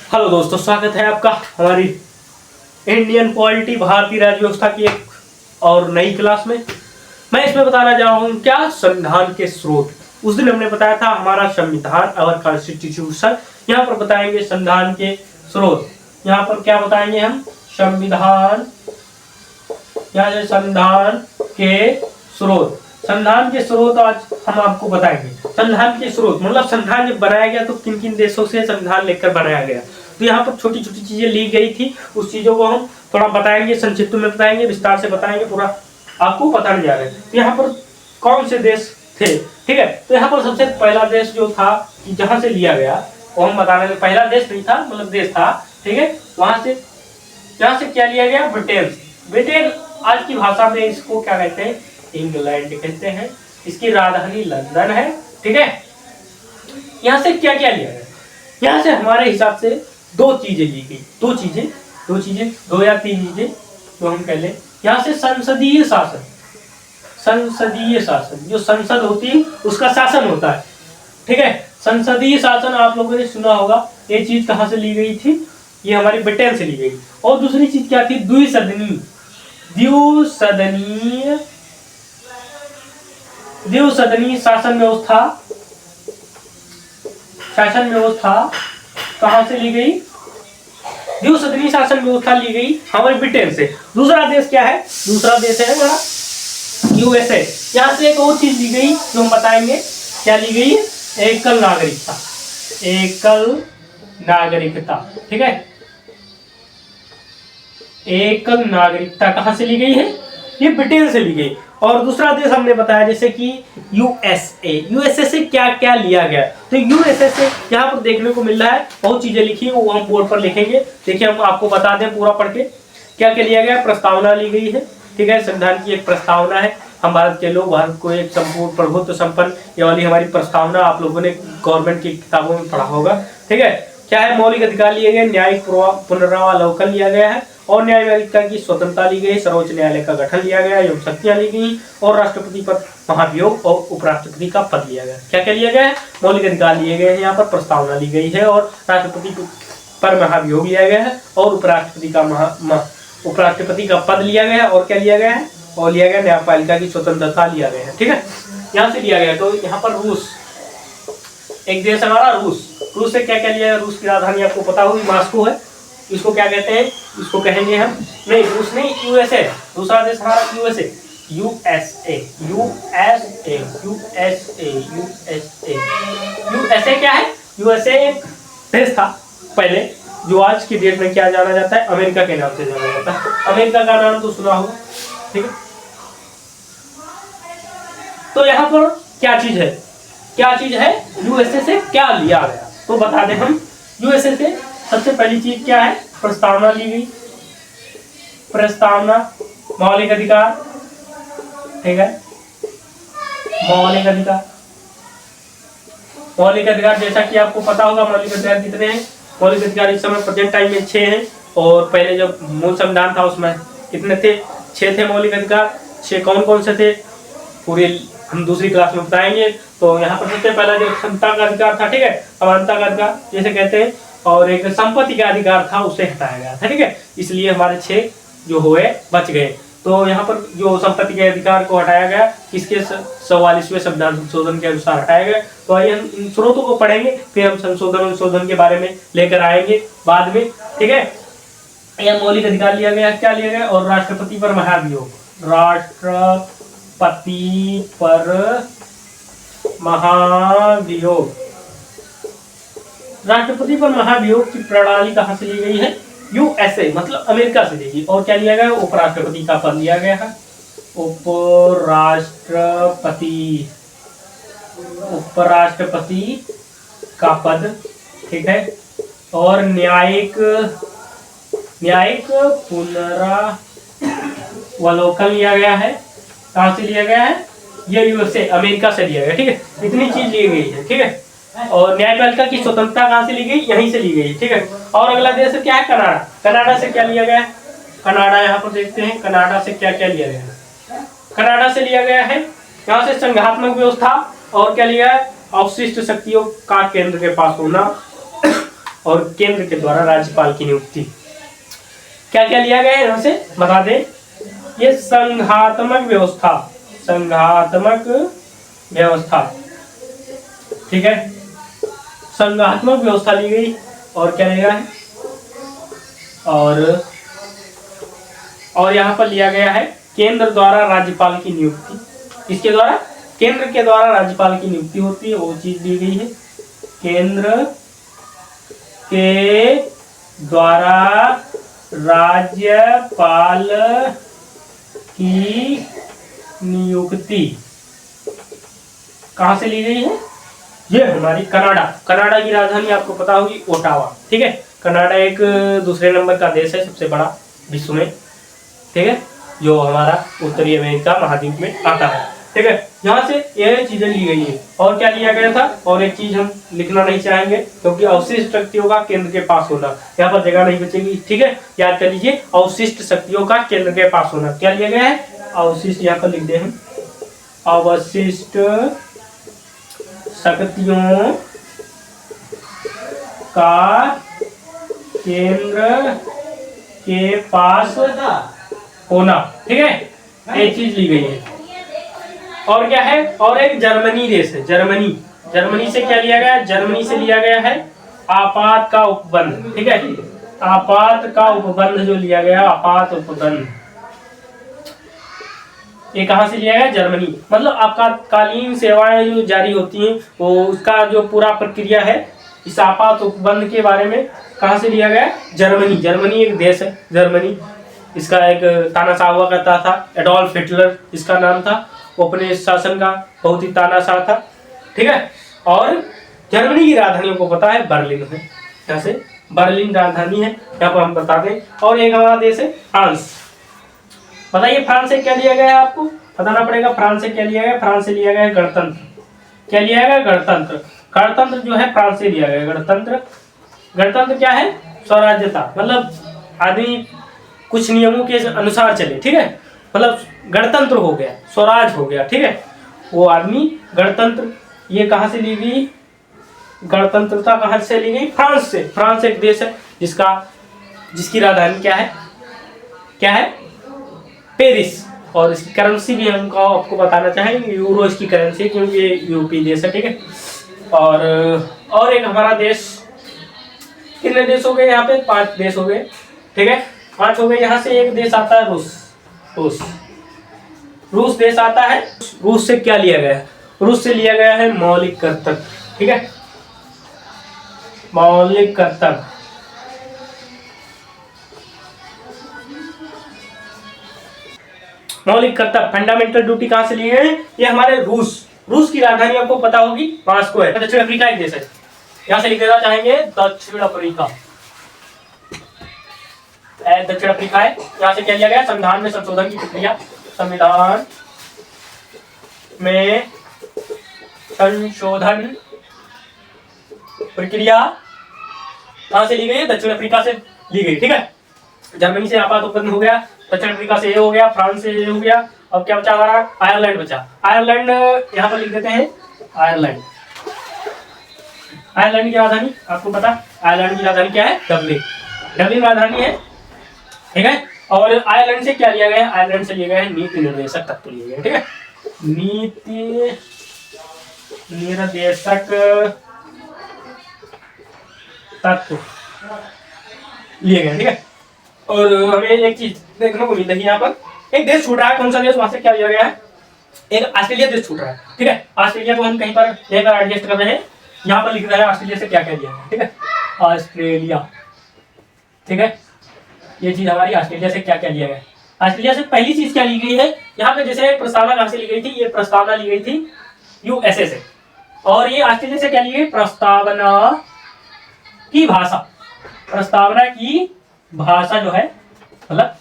Hello दोस्तों, स्वागत है आपका हमारी इंडियन पॉलिटी भारतीय राज्य व्यवस्था की एक और नई क्लास में। मैं इसमें बताना जा रहा हूँ क्या संविधान के स्रोत। उस दिन हमने बताया था हमारा संविधान और कॉन्स्टिट्यूशन। यहाँ पर बताएंगे संविधान के स्रोत। यहाँ पर क्या बताएंगे हम? संविधान, यहाँ से संविधान के स्रोत। संविधान के स्रोत आज हम आपको बताएंगे। संविधान के स्रोत मतलब संविधान जब बनाया गया तो किन किन देशों से संविधान लेकर बनाया गया। तो यहाँ पर छोटी छोटी चीजें ली गई थी, उस चीजों को हम थोड़ा बताएंगे, संक्षिप्त में बताएंगे, विस्तार से बताएंगे, पूरा आपको पता नहीं जा रहा है। तो यहाँ पर कौन से देश थे, ठीक है। तो यहाँ पर सबसे पहला देश जो था कि जहाँ से लिया गया वो हम बताने में, पहला देश नहीं था मतलब देश था, ठीक है। वहां से यहाँ से क्या लिया गया? ब्रिटेन। ब्रिटेन आज की भाषा में इसको क्या कहते हैं? इंग्लैंड कहते हैं। इसकी राजधानी लंदन है, ठीक है। यहाँ से क्या क्या लिया गया? यहाँ से हमारे हिसाब से दो चीजें ली गई, दो या तीन चीजें तो हम कह लें। यहाँ से संसदीय शासन, संसदीय शासन जो संसद होती है उसका शासन होता है, ठीक है। संसदीय शासन आप लोगों ने सुना होगा। ये चीज कहाँ से ली गई थी? ये हमारी ब्रिटेन से ली गई। और दूसरी चीज क्या थी? द्विसदनीय शासन व्यवस्था। शासन व्यवस्था कहां से ली गई? द्विसदनीय शासन व्यवस्था ली गई हमारे ब्रिटेन से। दूसरा देश क्या है? दूसरा देश है हमारा यूएसए। यहाँ से एक और चीज ली गई जो हम बताएंगे। क्या ली गई? एकल नागरिकता। एकल नागरिकता, ठीक है। एकल नागरिकता कहां से ली गई है? ये ब्रिटेन से ली गई। और दूसरा देश हमने बताया जैसे कि यूएसए। यूएसए से क्या क्या लिया गया? तो यूएसए से यहाँ पर देखने को मिल रहा है बहुत चीजें लिखी है, वो हम बोर्ड पर लिखेंगे। देखिए हम आपको बता दें पूरा पढ़ के क्या क्या लिया गया। प्रस्तावना ली गई है, ठीक है। संविधान की एक प्रस्तावना है। हम भारत के लोग, भारत को एक संपूर्ण प्रभुत्व संपन्न, ये वाली हमारी प्रस्तावना आप लोगों ने गवर्नमेंट की किताबों में पढ़ा होगा, ठीक है। क्या है? मौलिक अधिकार लिए गए, न्यायिक पुनरावलोकन लिया गया है और न्यायपालिका की स्वतंत्रता ली गई, सर्वोच्च न्यायालय का गठन लिया गया, एवं शक्तियां ली गई और राष्ट्रपति पद, महाभियोग और उपराष्ट्रपति का पद लिया गया। क्या क्या लिया गया है? मौलिक अधिकार लिए गए हैं, यहाँ पर प्रस्तावना ली गई है और राष्ट्रपति पर महाभियोग लिया गया है और उपराष्ट्रपति का पद लिया गया है। और क्या लिया गया है? और लिया गया न्यायपालिका की स्वतंत्रता लिया गया है, ठीक है। यहाँ से लिया गया। तो यहाँ पर रूस, एक देश हमारा रूस। रूस से क्या क्या लिया है? रूस की राजधानी आपको पता होगी मॉस्को है। इसको क्या कहते हैं? इसको कहेंगे हम, नहीं रूस नहीं, यूएसए। दूसरा देश हमारा USA. USA USA USA USA USA क्या है? यूएसए एक देश था पहले जो आज की डेट में क्या जाना जाता है? अमेरिका के नाम से जाना जाता है। अमेरिका का नाम तो सुना होगा, ठीक है। तो यहाँ पर क्या चीज है? क्या चीज है? यूएसए से क्या लिया गया तो बता दें हम। यूएसए से सबसे पहली चीज क्या है? प्रस्तावना ली गई। प्रस्तावना, मौलिक अधिकार, ठीक है। मौलिक अधिकार, मौलिक अधिकार जैसा कि आपको पता होगा मौलिक अधिकार कितने हैं? मौलिक अधिकार इस समय प्रेजेंट टाइम में 6 हैं और पहले जब मूल संविधान था उसमें कितने थे? 6 थे मौलिक अधिकार। 6 कौन कौन से थे पूरे हम दूसरी क्लास में बताएंगे। तो यहाँ पर सबसे पहला जो क्षमता का अधिकार था, ठीक है, समानता का अधिकार जैसे कहते हैं, और एक संपत्ति का अधिकार था उसे हटाया गया था, ठीक है। इसलिए हमारे 6 जो हुए बच गए। तो यहाँ पर जो संपत्ति के अधिकार को हटाया गया किसके? 44वें संविधान संशोधन के अनुसार हटाया गया। तो आइए हम इन स्रोतों को पढ़ेंगे, फिर हम संशोधन के बारे में लेकर आएंगे बाद में, ठीक है। यह मौलिक अधिकार लिया गया, क्या लिया गया? और राष्ट्रपति पर महाभियोग, राष्ट्रपति पर महाभियोग। राष्ट्रपति पर महाभियोग की प्रणाली कहां से ली गई है? यूएसए मतलब अमेरिका से ली गई। और क्या लिया गया? उपराष्ट्रपति का पद लिया गया है। उपराष्ट्रपति का पद, ठीक है। और न्यायिक पुनरावलोकन लिया गया है। कहां से लिया गया है? ये यूएसए अमेरिका से लिया गया, ठीक है। इतनी चीज ली गई है, ठीक है। और न्यायपालिका की स्वतंत्रता कहां से ली गई? यहीं से ली गई, ठीक है। और अगला देश क्या है? कनाडा। कनाडा से क्या लिया गया है? कनाडा यहाँ पर देखते हैं कनाडा से क्या क्या लिया गया है। कनाडा से लिया गया है यहाँ से संघात्मक व्यवस्था। और क्या लिया है? अवशिष्ट शक्तियों का केंद्र के पास होना। और केंद्र के द्वारा राज्यपाल की नियुक्ति। क्या क्या लिया गया है यहाँ से बता दें। ये संघात्मक व्यवस्था, संघात्मक व्यवस्था, ठीक है, संघात्मक व्यवस्था ली गई। और क्या लिया है, और यहाँ पर लिया गया है केंद्र द्वारा राज्यपाल की नियुक्ति। इसके द्वारा, केंद्र के द्वारा राज्यपाल की नियुक्ति होती है, वो चीज दी गई है। केंद्र के द्वारा राज्यपाल की नियुक्ति कहां से ली गई है, ये हमारी कनाडा। कनाडा की राजधानी आपको पता होगी ओटावा, ठीक है। कनाडा एक दूसरे नंबर का देश है सबसे बड़ा विश्व में, ठीक है, जो हमारा उत्तरी अमेरिका महाद्वीप में आता है, ठीक है। यहाँ से यह चीजें ली गई है। और क्या लिया गया था, और एक चीज हम लिखना नहीं चाहेंगे क्योंकि अवशिष्ट शक्तियों का केंद्र के पास होना, यहाँ पर जगह नहीं बचेगी, ठीक है। याद कर लीजिए, अवशिष्ट शक्तियों का केंद्र के पास होना। क्या लिया गया है, अवशिष्ट, यहाँ पर लिख दे हम, अवशिष्ट शक्तियों का केंद्र के पास होना, ठीक है, ये चीज ली गई है। और क्या है, और एक जर्मनी देश है, जर्मनी। जर्मनी से क्या लिया गया है, जर्मनी से लिया गया है आपात का उपबंध, ठीक है। आपात का उपबंध जो लिया गया, आपात उपबंध, ये कहां से लिया गया, जर्मनी। मतलब आपातकालीन सेवाएं जो जारी होती हैं, वो उसका जो पूरा प्रक्रिया है, इस आपात उपबंध के बारे में कहां से लिया गया, जर्मनी। जर्मनी एक देश है, जर्मनी। इसका एक तानाशाह हुआ करता था, एडोल्फ हिटलर इसका नाम था। वो अपने शासन का बहुत ही तानाशाह था, ठीक है। और जर्मनी की राजधानी को पता है बर्लिन है, यहाँ से बर्लिन राजधानी है, यहाँ पर हम बता दें। और एक हमारा देश है फ्रांस। बताइए फ्रांस से क्या लिया गया है, आपको बताना पड़ेगा। फ्रांस से क्या लिया गया, फ्रांस से लिया गया है गणतंत्र। क्या लिया गया, गणतंत्र। गणतंत्र जो है फ्रांस से लिया गया गणतंत्र। गणतंत्र क्या है, स्वराज्यता, मतलब आदमी कुछ नियमों के अनुसार चले, ठीक है, मतलब गणतंत्र हो गया, स्वराज हो गया, ठीक है, वो आदमी गणतंत्र। ये कहां से ली गई, गणतंत्रता कहां से ली गई, फ्रांस से। फ्रांस एक देश है जिसकी राजधानी क्या है, क्या है, पेरिस। और इसकी करेंसी भी हम आपको बताना चाहेंगे, यूरो इसकी करेंसी है, क्योंकि ये यूरोपीय देश है, ठीक है। और एक हमारा देश, कितने देश हो गए यहाँ पे, 5 देश हो गए, ठीक है, 5 हो गए। यहाँ से एक देश आता है रूस। रूस देश आता है। रूस से क्या लिया गया है, रूस से लिया गया है मौलिक कर्तव्य, ठीक है, मौलिक कर्तव्य। मौलिक कर्तव्य, फंडामेंटल ड्यूटी कहां से लिए हैं, ये हमारे रूस की राजधानी आपको पता होगी मॉस्को है। दक्षिण अफ्रीका एक देश है, यहां से लिख देना चाहेंगे दक्षिण अफ्रीका। दक्षिण अफ्रीका है। यहाँ से क्या लिया गया, संविधान में संशोधन की प्रक्रिया, संविधान में संशोधन प्रक्रिया कहां से ली गई, दक्षिण अफ्रीका से ली गई, ठीक है। जर्मनी से आपात उपबंध हो गया, दक्षिण अफ्रीका से ये हो गया, फ्रांस से ये हो गया। अब क्या बचा हमारा, आयरलैंड बचा। आयरलैंड यहाँ पर लिख देते हैं, आयरलैंड। आयरलैंड की राजधानी आपको पता, आयरलैंड की राजधानी क्या है, डबलिन। डबलिन राजधानी है, ठीक है। और आयरलैंड से क्या लिया गया, आयरलैंड से लिया गया है नीति निर्देशक तत्व लिए गए, ठीक है, नीति निर्देशक तत्व लिए गए, ठीक है। और हमें एक चीज देखने को मिल रही है, यहाँ पर एक देश छूट रहा है, कौन सा देश, वहां से क्या लिया गया है, एक ऑस्ट्रेलिया देश छूट रहा है, ठीक है। ऑस्ट्रेलिया को हम कहीं पर लेकर एडजस्ट कर रहे हैं, यहाँ पर लिख रहा है ऑस्ट्रेलिया से क्या क्या लिया है, ठीक है, ऑस्ट्रेलिया, ठीक है। ये चीज हमारी ऑस्ट्रेलिया से क्या क्या लिया गया। ऑस्ट्रेलिया से पहली चीज क्या ली गई है, यहाँ पे जैसे प्रस्तावना कहां से ली गई थी, ये प्रस्तावना ली गई थी यूएसए से। और ये ऑस्ट्रेलिया से क्या ली गई, प्रस्तावना की भाषा। प्रस्तावना की भाषा जो है, मतलब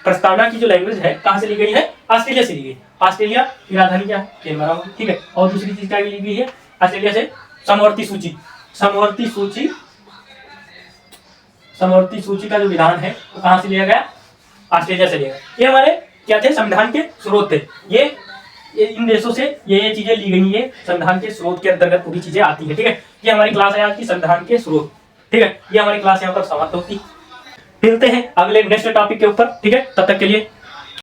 प्रस्तावना की जो लैंग्वेज है, कहां से ली गई है, ऑस्ट्रेलिया से ली गई। ऑस्ट्रेलिया की राजधानी क्या है, कैनबरा, ठीक है। और दूसरी चीज क्या ली गई है ऑस्ट्रेलिया से, समवर्ती सूची। समवर्ती सूची, समवर्ती सूची का जो विधान है वो कहां से लिया गया, ऑस्ट्रेलिया से लिया गया। ये हमारे क्या थे, संविधान के स्रोत थे। ये इन देशों से ये चीजें ली गई है, संविधान के स्रोत के अंतर्गत पूरी चीजें आती है, ठीक है। ये हमारी क्लास है आज की, संविधान के स्रोत। ठीक है, ये हमारी क्लास यहाँ पर समाप्त होती। मिलते हैं अगले नेक्स्ट टॉपिक के ऊपर, ठीक है, तब तक के लिए